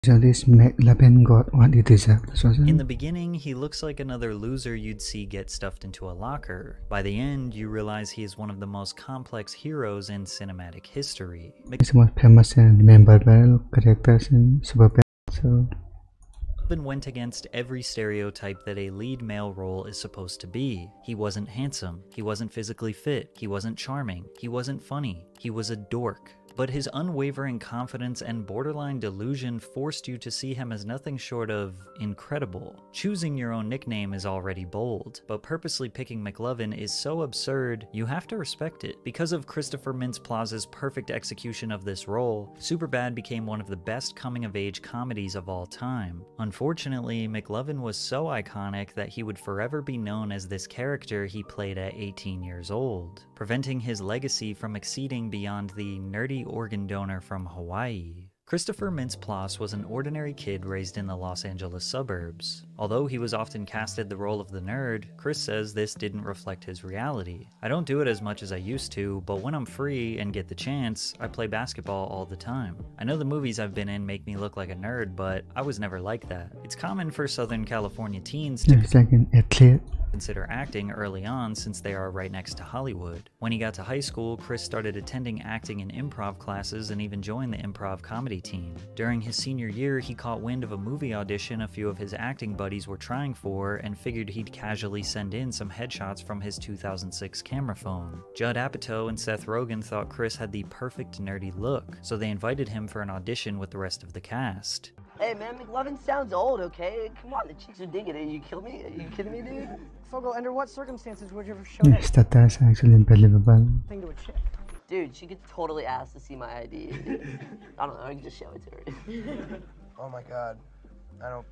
So this McLovin got what he deserved, wasn't In it? the beginning, he looks like another loser you'd see get stuffed into a locker. By the end, you realize he is one of the most complex heroes in cinematic history. He's the most famous and memorable characters in Superbad. So McLovin went against every stereotype that a lead male role is supposed to be. He wasn't handsome, he wasn't physically fit, he wasn't charming, he wasn't funny, he was a dork. But his unwavering confidence and borderline delusion forced you to see him as nothing short of incredible. Choosing your own nickname is already bold, but purposely picking McLovin is so absurd, you have to respect it. Because of Christopher Mintz-Plaza's perfect execution of this role, Superbad became one of the best coming-of-age comedies of all time. Unfortunately, McLovin was so iconic that he would forever be known as this character he played at 18 years old, preventing his legacy from exceeding beyond the nerdy organ donor from Hawaii. Christopher Mintz-Plasse was an ordinary kid raised in the Los Angeles suburbs. Although he was often casted the role of the nerd, Chris says this didn't reflect his reality. I don't do it as much as I used to, but when I'm free and get the chance, I play basketball all the time. I know the movies I've been in make me look like a nerd, but I was never like that. It's common for Southern California teens to it's like an athlete. consider acting early on since they are right next to Hollywood. When he got to high school, Chris started attending acting and improv classes and even joined the improv comedy team. During his senior year, he caught wind of a movie audition a few of his acting buddies were trying for and figured he'd casually send in some headshots from his 2006 camera phone. Judd Apatow and Seth Rogen thought Chris had the perfect nerdy look, so they invited him for an audition with the rest of the cast. Hey man, McLovin sounds old, okay? Come on, the chicks are digging it. You kill me? Are you kidding me, dude? Fogel, under what circumstances would you ever show The that status actually unbelievable. thing to a chick? Dude, she could totally ask to see my ID. I don't know, I can just show it to her. Oh my god. I don't.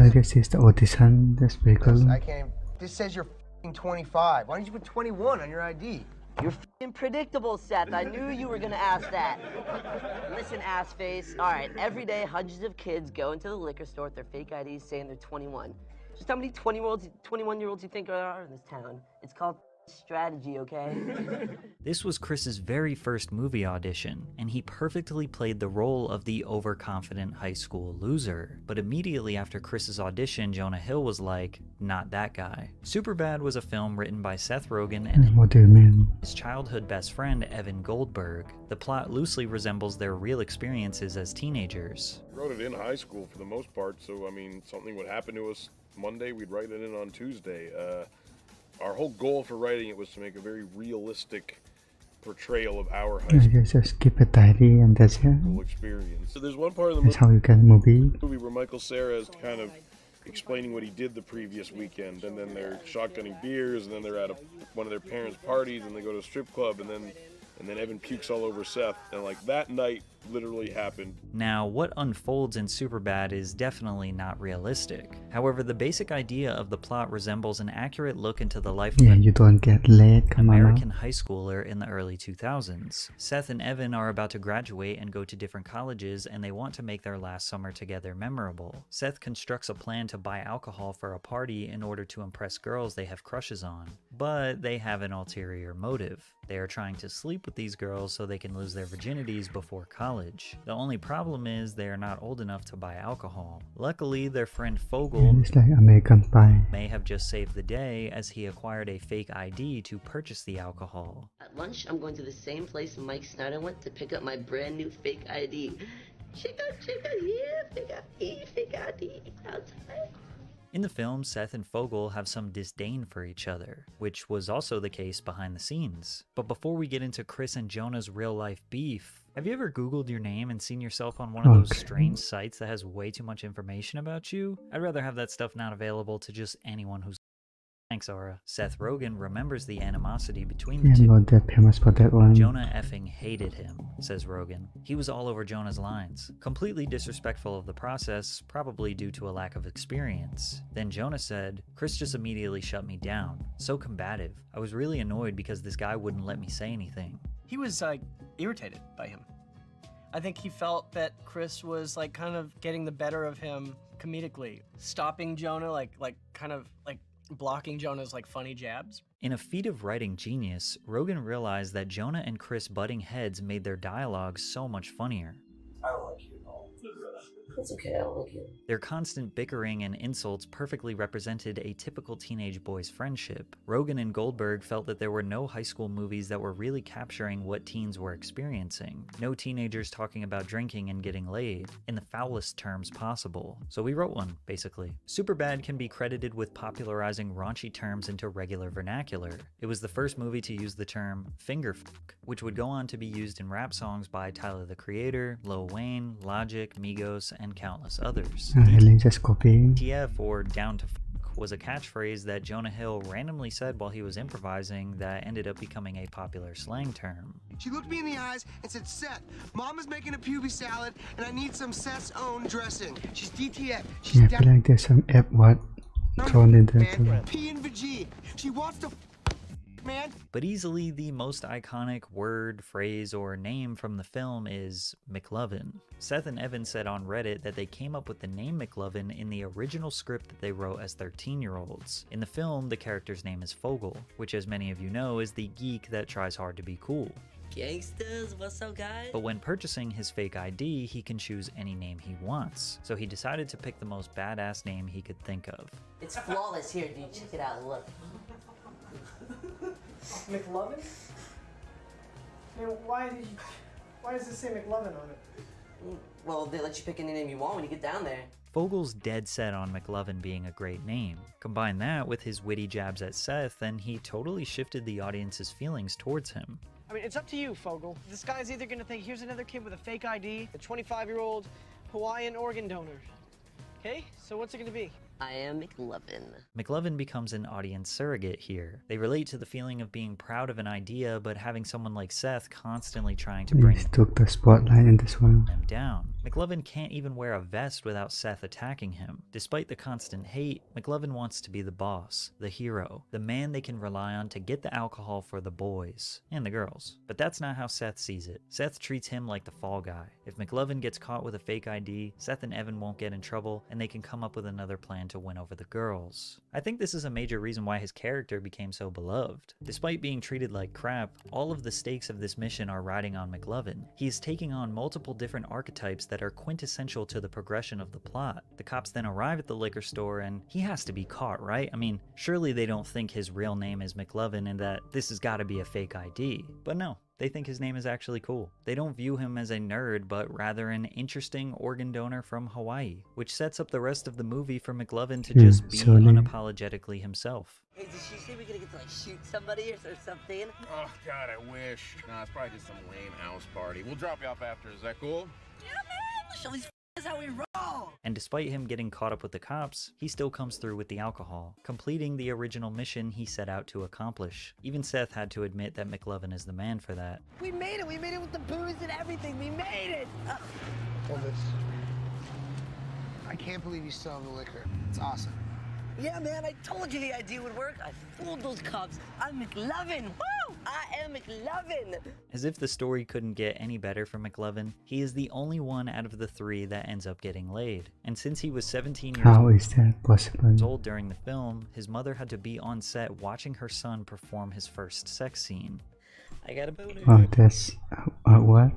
I guess it's the audition. That's very cool. I can't even. This says you're f***ing 25. Why don't you put 21 on your ID? You're f***ing predictable, Seth. I knew you were gonna ask that. Listen, ass face. All right, every day hundreds of kids go into the liquor store with their fake IDs saying they're 21. Just how many 21-year-olds you think there are in this town? It's called strategy, okay? This was Chris's very first movie audition, and he perfectly played the role of the overconfident high school loser. But immediately after Chris's audition, Jonah Hill was like, not that guy. Superbad was a film written by Seth Rogen and What do you mean? his childhood best friend Evan Goldberg. The plot loosely resembles their real experiences as teenagers. Wrote it in high school for the most part, so I mean, something would happen to us Monday, we'd write it in on Tuesday. Our whole goal for writing it was to make a very realistic portrayal of our high I guess just keep a diary and that's it. school experience. So there's one part of the That's how you get a movie. movie where Michael Cera is kind of explaining what he did the previous weekend, and then they're shotgunning beers, and then they're at one of their parents' parties, and they go to a strip club, and then Evan pukes all over Seth, and like that night literally happened. Now, what unfolds in Superbad is definitely not realistic. However, the basic idea of the plot resembles an accurate look into the life of Yeah, an you don't get late. Come on. American high schooler in the early 2000s. Seth and Evan are about to graduate and go to different colleges, and they want to make their last summer together memorable. Seth constructs a plan to buy alcohol for a party in order to impress girls they have crushes on. But they have an ulterior motive. They are trying to sleep with these girls so they can lose their virginities before college. The only problem is they are not old enough to buy alcohol. Luckily, their friend Fogel It's like American Pie. may have just saved the day as he acquired a fake ID to purchase the alcohol. At lunch, I'm going to the same place Mike Snyder went to pick up my brand new fake ID. Chica, yeah, fake ID, outside. In the film, Seth and Fogel have some disdain for each other, which was also the case behind the scenes. But before we get into Chris and Jonah's real-life beef, have you ever Googled your name and seen yourself on one of those strange sites that has way too much information about you? I'd rather have that stuff not available to just anyone who's... Thanks, Aura. Seth Rogen remembers the animosity between the I'm two. not that famous for that one. Jonah effing hated him, says Rogen. He was all over Jonah's lines, completely disrespectful of the process, probably due to a lack of experience. Then Jonah said, Chris just immediately shut me down. So combative. I was really annoyed because this guy wouldn't let me say anything. He was, irritated by him. I think he felt that Chris was, kind of getting the better of him comedically. Stopping Jonah, kind of blocking Jonah's, funny jabs. In a feat of writing genius, Rogen realized that Jonah and Chris butting heads made their dialogue so much funnier. I don't like you at all. That's okay, I don't like you. Their constant bickering and insults perfectly represented a typical teenage boy's friendship. Rogen and Goldberg felt that there were no high school movies that were really capturing what teens were experiencing. No teenagers talking about drinking and getting laid, in the foulest terms possible. So we wrote one, basically. Superbad can be credited with popularizing raunchy terms into regular vernacular. It was the first movie to use the term finger fuck, which would go on to be used in rap songs by Tyler the Creator, Lil Wayne, Logic, Migos, and countless others. Really just copying. DTF, or down to fuck, was a catchphrase that Jonah Hill randomly said while he was improvising that ended up becoming a popular slang term. She looked me in the eyes and said, Seth, Mama's making a puby salad and I need some Seth's own dressing. She's DTF. She's Yeah, I feel like there's some F word thrown in there too. P and G. She wants to man. But easily the most iconic word, phrase, or name from the film is McLovin. Seth and Evan said on Reddit that they came up with the name McLovin in the original script that they wrote as 13-year-olds. In the film, the character's name is Fogel, which, as many of you know, is the geek that tries hard to be cool. Gangstas, what's up, guys? But when purchasing his fake ID, he can choose any name he wants. So he decided to pick the most badass name he could think of. It's flawless. Here, dude, check it out. Look. McLovin? Man, why does it say McLovin on it? Well, they let you pick any name you want when you get down there. Fogel's dead set on McLovin being a great name. Combine that with his witty jabs at Seth, and he totally shifted the audience's feelings towards him. I mean, it's up to you, Fogel. This guy's either gonna think, here's another kid with a fake ID, a 25-year-old Hawaiian organ donor. Okay, so what's it gonna be? I am McLovin. McLovin becomes an audience surrogate here. They relate to the feeling of being proud of an idea, but having someone like Seth constantly trying to bring He took the spotlight in this one. him down. McLovin can't even wear a vest without Seth attacking him. Despite the constant hate, McLovin wants to be the boss, the hero, the man they can rely on to get the alcohol for the boys and the girls. But that's not how Seth sees it. Seth treats him like the fall guy. If McLovin gets caught with a fake ID, Seth and Evan won't get in trouble, and they can come up with another plan to win over the girls. I think this is a major reason why his character became so beloved. Despite being treated like crap, all of the stakes of this mission are riding on McLovin. He is taking on multiple different archetypes that are quintessential to the progression of the plot. The cops then arrive at the liquor store and he has to be caught, right? I mean, surely they don't think his real name is McLovin and that this has got to be a fake ID. But no. They think his name is actually cool. They don't view him as a nerd, but rather an interesting organ donor from Hawaii, which sets up the rest of the movie for McLovin to just be unapologetically himself. Hey, did she say we're gonna get to like shoot somebody or something? Oh God, I wish. Nah, it's probably just some lame house party. We'll drop you off after. Is that cool? Yeah, man. Show these f***ers how we roll. And despite him getting caught up with the cops, he still comes through with the alcohol, completing the original mission he set out to accomplish. Even Seth had to admit that McLovin is the man for that. We made it with the booze and everything. We made it. Elvis, I can't believe you still have the liquor. It's awesome. Yeah, man, I told you the idea would work. I fooled those cops. I'm McLovin. Woo! I am McLovin. As if the story couldn't get any better for McLovin, he is the only one out of the three that ends up getting laid. And since he was 17 years old during the film, his mother had to be on set watching her son perform his first sex scene. I got a boner. Oh, that's what?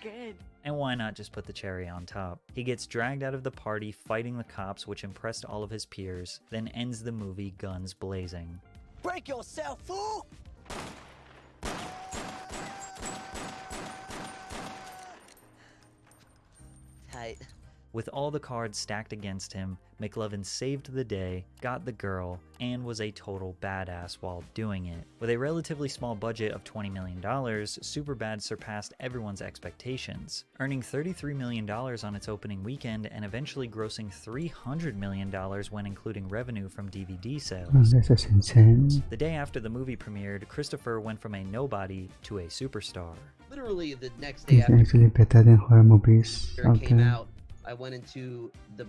Good. And why not just put the cherry on top? He gets dragged out of the party fighting the cops, which impressed all of his peers, then ends the movie guns blazing. Break yourself, fool! Tight. With all the cards stacked against him, McLovin saved the day, got the girl, and was a total badass while doing it. With a relatively small budget of $20 million, Superbad surpassed everyone's expectations, earning $33 million on its opening weekend and eventually grossing $300 million when including revenue from DVD sales. Oh, this is insane. The day after the movie premiered, Christopher went from a nobody to a superstar. Literally the next day It's after actually better than horror movies it out came there. out, I went into the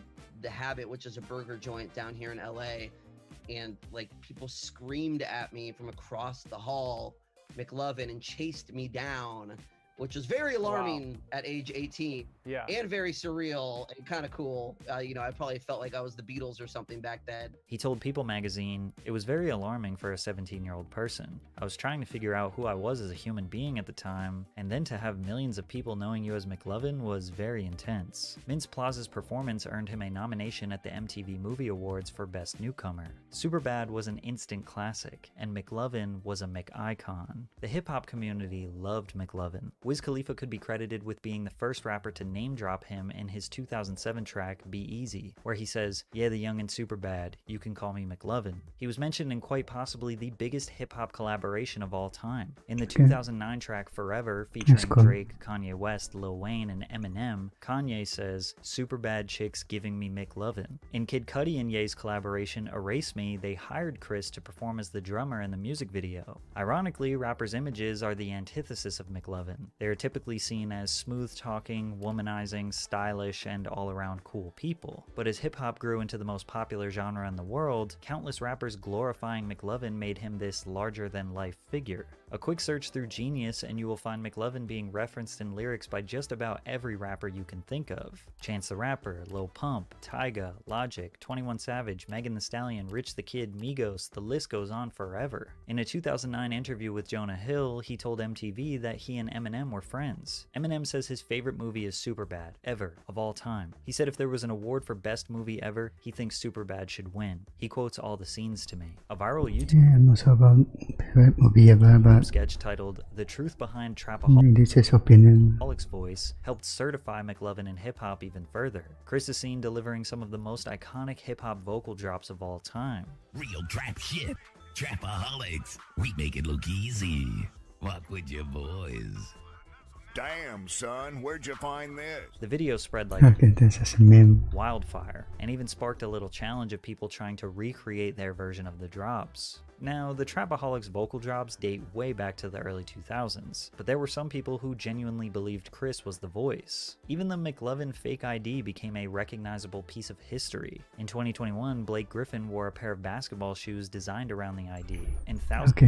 Habit, which is a burger joint down here in LA, and like people screamed at me from across the hall, McLovin, and chased me down. which was very alarming at age 18. Yeah. And very surreal and kind of cool. You know, I probably felt like I was the Beatles or something back then. He told People magazine, "It was very alarming for a 17-year-old person. I was trying to figure out who I was as a human being at the time, and then to have millions of people knowing you as McLovin was very intense." Mintz-Plaza's performance earned him a nomination at the MTV Movie Awards for Best Newcomer. Superbad was an instant classic, and McLovin was a McIcon. The hip-hop community loved McLovin. Wiz Khalifa could be credited with being the first rapper to name drop him in his 2007 track Be Easy, where he says, "Yeah, the young and Superbad, you can call me McLovin." He was mentioned in quite possibly the biggest hip-hop collaboration of all time. In the 2009 track Forever, featuring Drake, Kanye West, Lil Wayne, and Eminem, Kanye says, "Superbad chicks giving me McLovin." In Kid Cudi and Ye's collaboration Erase Me, they hired Chris to perform as the drummer in the music video. Ironically, rappers' images are the antithesis of McLovin. They are typically seen as smooth-talking, womanizing, stylish, and all-around cool people. But as hip-hop grew into the most popular genre in the world, countless rappers glorifying McLovin made him this larger-than-life figure. A quick search through Genius and you will find McLovin being referenced in lyrics by just about every rapper you can think of. Chance the Rapper, Lil Pump, Tyga, Logic, 21 Savage, Megan Thee Stallion, Rich the Kid, Migos, the list goes on forever. In a 2009 interview with Jonah Hill, he told MTV that he and Eminem were friends. Eminem says his favorite movie is Superbad, ever, of all time. He said if there was an award for best movie ever, he thinks Superbad should win. He quotes all the scenes to me. A viral YouTube sketch titled "The Truth Behind Trapaholic's Voice" helped certify McLovin in hip-hop even further. Chris is seen delivering some of the most iconic hip-hop vocal drops of all time. "Real trap shit. Trapaholics. We make it look easy. Walk with your boys. Damn, son, where'd you find this?" The video spread like wildfire, and even sparked a little challenge of people trying to recreate their version of the drops. Now, the Trapaholics vocal drops date way back to the early 2000s, but there were some people who genuinely believed Chris was the voice. Even the McLovin fake ID became a recognizable piece of history. In 2021, Blake Griffin wore a pair of basketball shoes designed around the ID, and thousands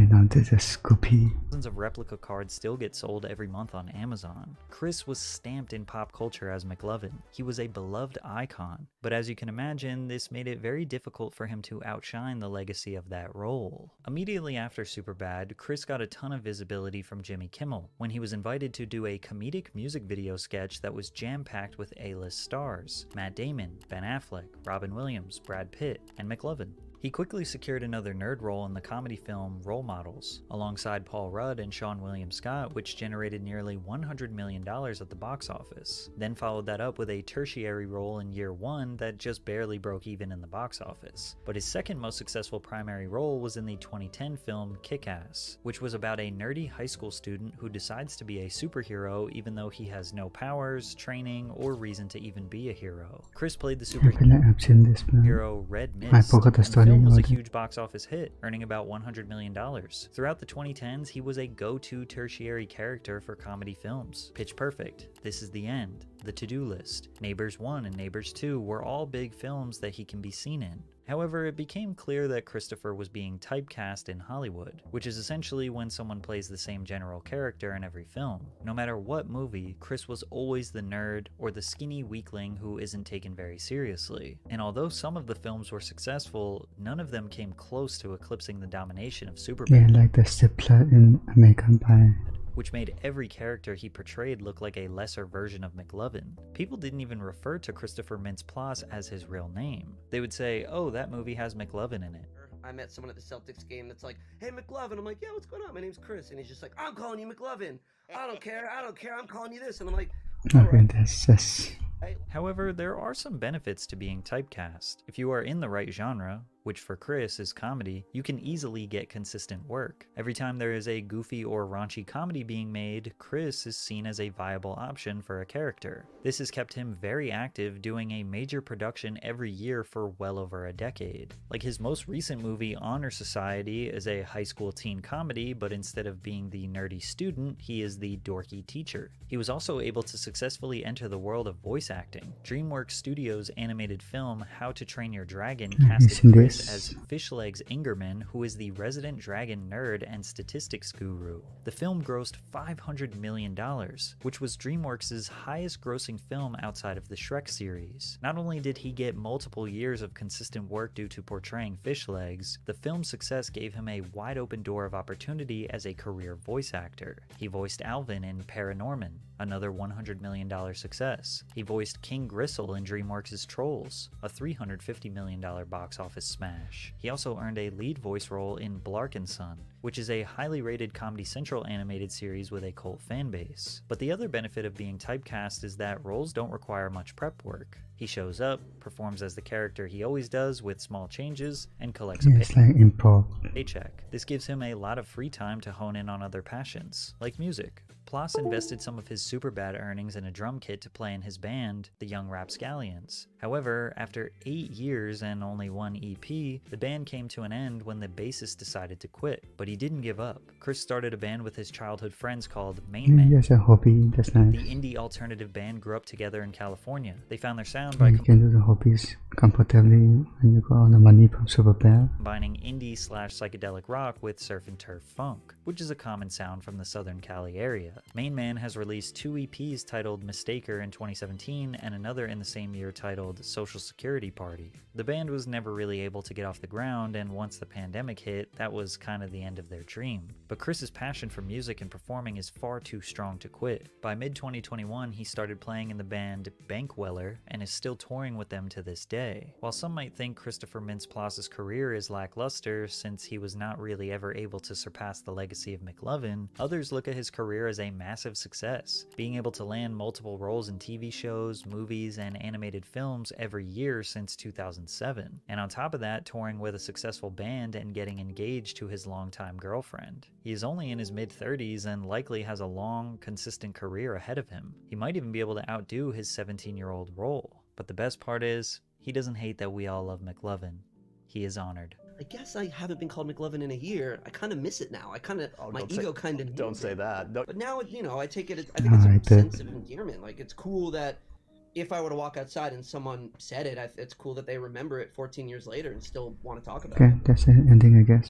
of replica cards still get sold every month on Amazon. Chris was stamped in pop culture as McLovin. He was a beloved icon, but as you can imagine, this made it very difficult for him to outshine the legacy of that role. Immediately after Superbad, Chris got a ton of visibility from Jimmy Kimmel when he was invited to do a comedic music video sketch that was jam-packed with A-list stars: Matt Damon, Ben Affleck, Robin Williams, Brad Pitt, and McLovin. He quickly secured another nerd role in the comedy film Role Models, alongside Paul Rudd and Seann William Scott, which generated nearly $100 million at the box office. Then followed that up with a tertiary role in Year One that just barely broke even in the box office. But his second most successful primary role was in the 2010 film Kick-Ass, which was about a nerdy high school student who decides to be a superhero even though he has no powers, training, or reason to even be a hero. Chris played the superhero Red Mist. The film was a huge box office hit, earning about $100 million. Throughout the 2010s, he was a go-to tertiary character for comedy films. Pitch Perfect, This Is the End, The To-Do List, Neighbors 1 and Neighbors 2 were all big films that he can be seen in. However, it became clear that Christopher was being typecast in Hollywood, which is essentially when someone plays the same general character in every film. No matter what movie, Chris was always the nerd or the skinny weakling who isn't taken very seriously. And although some of the films were successful, none of them came close to eclipsing the domination of Superbad. Yeah, like the stepler in American Pie, which made every character he portrayed look like a lesser version of McLovin. People didn't even refer to Christopher Mintz-Plasse as his real name. They would say, "Oh, that movie has McLovin in it." I met someone at the Celtics game that's like, "Hey, McLovin." I'm like, "Yeah, what's going on? My name's Chris." And he's just like, "I'm calling you McLovin. I don't care, I'm calling you this." And I'm like, okay, that's However, there are some benefits to being typecast. If you are in the right genre, which for Chris is comedy, you can easily get consistent work. Every time there is a goofy or raunchy comedy being made, Chris is seen as a viable option for a character. This has kept him very active, doing a major production every year for well over a decade. Like his most recent movie, Honor Society, is a high school teen comedy, but instead of being the nerdy student, he is the dorky teacher. He was also able to successfully enter the world of voice acting. DreamWorks Studios' animated film How to Train Your Dragon casted Chris Chris as Fishlegs Ingerman, who is the resident dragon nerd and statistics guru. The film grossed $500 million, which was DreamWorks' highest grossing film outside of the Shrek series. Not only did he get multiple years of consistent work due to portraying Fishlegs, the film's success gave him a wide open door of opportunity as a career voice actor. He voiced Alvin in Paranorman, another $100 million success. He voiced King Gristle in DreamWorks' Trolls, a $350 million box office smash. He also earned a lead voice role in Blarkinson, which is a highly rated Comedy Central animated series with a cult fanbase. But the other benefit of being typecast is that roles don't require much prep work. He shows up, performs as the character he always does with small changes, and collects a paycheck. This gives him a lot of free time to hone in on other passions, like music. Ploss invested some of his Superbad earnings in a drum kit to play in his band, the Young Rapscallions. However, after 8 years and only one EP, the band came to an end when the bassist decided to quit, but he didn't give up. Chris started a band with his childhood friends called Main Man. That's a hobby, that's nice. The indie alternative band grew up together in California. They found their sound You can do the hobbies comfortably when you got all the money from Superbad. Combining indie/psychedelic rock with surf and turf funk, which is a common sound from the Southern Cali area. Main Man has released 2 EPs titled Mistaker in 2017 and another in the same year titled Social Security Party. The band was never really able to get off the ground, and once the pandemic hit, that was kind of the end of their dream. But Chris's passion for music and performing is far too strong to quit. By mid-2021, he started playing in the band Bankweller and is still touring with them to this day. While some might think Christopher Mintz-Plasse' career is lackluster since he was not really ever able to surpass the legacy of McLovin, others look at his career as a massive success, being able to land multiple roles in TV shows, movies, and animated films every year since 2007. And on top of that, touring with a successful band and getting engaged to his longtime girlfriend. He is only in his mid-30s and likely has a long, consistent career ahead of him. He might even be able to outdo his 17-year-old role. But the best part is, he doesn't hate that we all love McLovin. He is honored. I guess I haven't been called McLovin in a year. I kind of miss it now. I kind of, my ego kind of. Don't say that. But now, you know, I take it. I think it's a sense of endearment. Like, it's cool that if I were to walk outside and someone said it, it's cool that they remember it 14 years later and still want to talk about it. Okay, that's the ending, I guess.